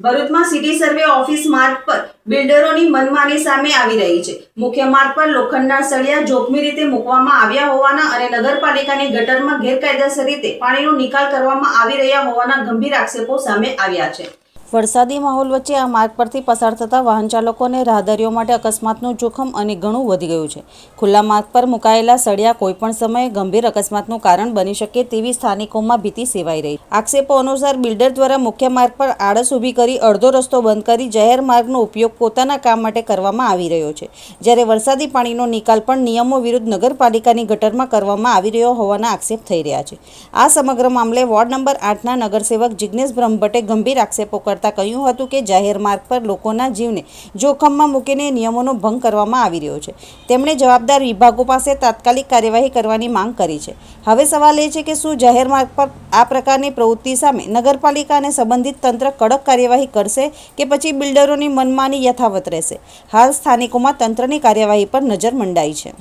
ભરૂચમાં city survey office માર્ગ પર બિલ્ડરોની મનમાની સામે આવી રહી છે। મુખ્ય માર્ગ પર લોખંડના સળિયા જોખમી રીતે મૂકવામાં આવ્યા હોવાના અને નગરપાલિકાની ગટરમાં ગેરકાયદેસર રીતે પાણીનો નિકાલ કરવામાં આવી રહ્યા હોવાના ગંભીર આક્ષેપો સામે આવ્યા છે। વરસાદી માહોલ વચ્ચે આ માર્ગ પરથી પસાર થતા વાહન ચાલકો અને રાહદારીઓ માટે અકસ્માતનું જોખમ અને ઘણું વધી ગયું છે। ખુલ્લા માર્ગ પર મુકાયેલા સળિયા કોઈપણ સમયે ગંભીર અકસ્માતનું કારણ બની શકે તેવી સ્થાનિકોમાં ભીતિ સેવાઈ રહી। આક્ષેપો અનુસાર બિલ્ડર દ્વારા મુખ્ય માર્ગ પર આળસ ઊભી કરી અડધો રસ્તો બંધ કરી જાહેર માર્ગનો ઉપયોગ પોતાના કામ માટે કરવામાં આવી રહ્યો છે, જ્યારે વરસાદી પાણીનો નિકાલ પણ નિયમો વિરુદ્ધ નગરપાલિકાની ગટરમાં કરવામાં આવી રહ્યો હોવાના આક્ષેપ થઈ રહ્યા છે। આ સમગ્ર મામલે વોર્ડ નંબર 8ના નગરસેવક જિગ્નેશ બ્રહ્મભટ્ટે ગંભીર આક્ષેપો કહ્યું હતું કે જાહેર માર્ગ પર લોકોના જીવને જોખમમાં મૂકીને નિયમોનો ભંગ કરવામાં આવી રહ્યો છે। તેમણે જવાબદાર વિભાગો પાસે તાત્કાલિક કાર્યવાહી કરવાની માંગ કરી છે। હવે સવાલ એ છે કે શું જાહેર માર્ગ પર આ પ્રકારની પ્રવૃત્તિ સામે નગરપાલિકા અને સંબંધિત તંત્ર કડક કાર્યવાહી કરશે કે પછી બિલ્ડરોની મનમાની યથાવત રહેશે? હાલ સ્થાનિકોમાં તંત્રની કાર્યવાહી પર નજર મંડાઈ છે।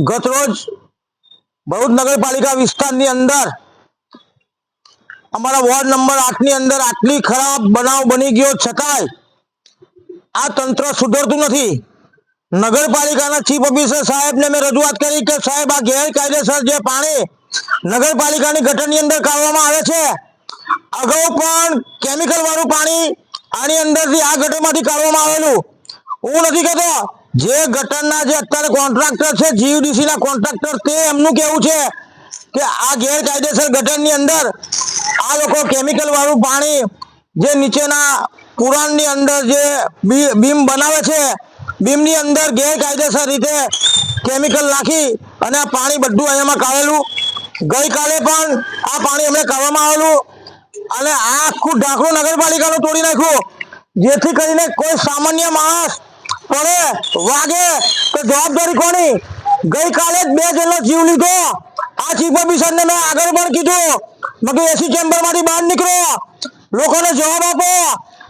ગતરોજ ભરૂચ નગરપાલિકા વિસ્તારની અંદર અમારા વોર્ડ નંબર 8 ની અંદર આટલી ખરાબ બનાવ બની ગયો છતાંય આ તંત્ર સુધરતું નથી। નગરપાલિકાના ચીફ ઓફિસર સાહેબને મેં રજૂઆત કરી કે સાહેબ આ ગેરકાયદેસર જે પાણી નગરપાલિકાની ગટરની અંદર કાઢવામાં આવે છે, અગાઉ પણ કેમિકલ વાળું પાણી આની અંદરથી આ ગટરમાંથી કાઢવામાં આવેલું। હું નથી કહેતો, જે ગટરના જે અત્યારે કોન્ટ્રાક્ટર છે જીયુડીસી ના કોન્ટ્રાક્ટર, તે એમનું કહેવું છે કે આ ગેરકાયદેસર ગટરની અંદર આ લોકો કેમિકલ વાળું પાણી જે નીચેના પુરાણની અંદર જે બીમ બનાવે છે, બીમની અંદર ગેરકાયદેસર રીતે કેમિકલ નાખી અને આ પાણી બધું અહીંયામાં કાઢેલું। ગઈકાલે પણ આ પાણી અમને કાઢવામાં આવેલું અને આ આખું ઢાંકણું નગરપાલિકાનું તોડી નાખ્યું, જેથી કરીને કોઈ સામાન્ય માણસ પડે વાગે તો જવાબદારી કોની? ગઈકાલે જ 2 જણનો જીવ લીધો। આ ચીફ ઓફિસરને મેં આગળ પણ કીધું, મેં એસી ચેમ્બરમાંથી બહાર નીકળો, લોકોને જવાબ આપો,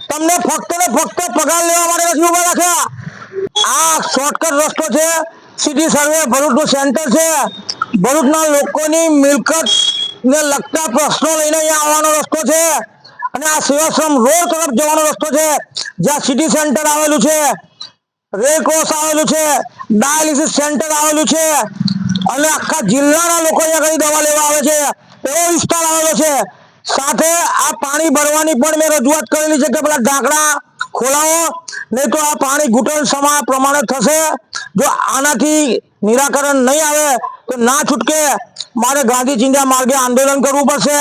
તમને ફક્ત ને ફક્ત પગાર લેવા માટે નથી ઉભા રાખ્યા। આ શોર્ટકટ રસ્તો છે, સિટી સર્વે ભરૂચનું સેન્ટર છે, ભરૂચના લોકોની મિલકત ને લગતા પ્રશ્નો લઈને અહીંયા આવવાનો રસ્તો છે અને આ સેવાશ્રમ રોડ તરફ જવાનો રસ્તો છે, જ્યાં સિટી સેન્ટર આવેલું છે, રેડ ક્રોસ આવેલું છે, ડાયાલિસિસ સેન્ટર આવેલું છે અને આખા જિલ્લાના લોકો અહીંયા કઈ દવા લેવા આવે છે એવો વિસ્તાર આવેલો છે। સાથે આ પાણી ભરવાની પણ મેં રજૂઆત કરેલી છે કે પેલા ઢાંકણા ખોલાવો, નહીં તો આ પાણી ઘૂંટણ સમા પ્રમાણે થશે। જો આનાથી નિરાકરણ નહીં આવે તો ના છૂટકે મારે ગાંધી ચિંધ્યા માર્ગે આંદોલન કરવું પડશે।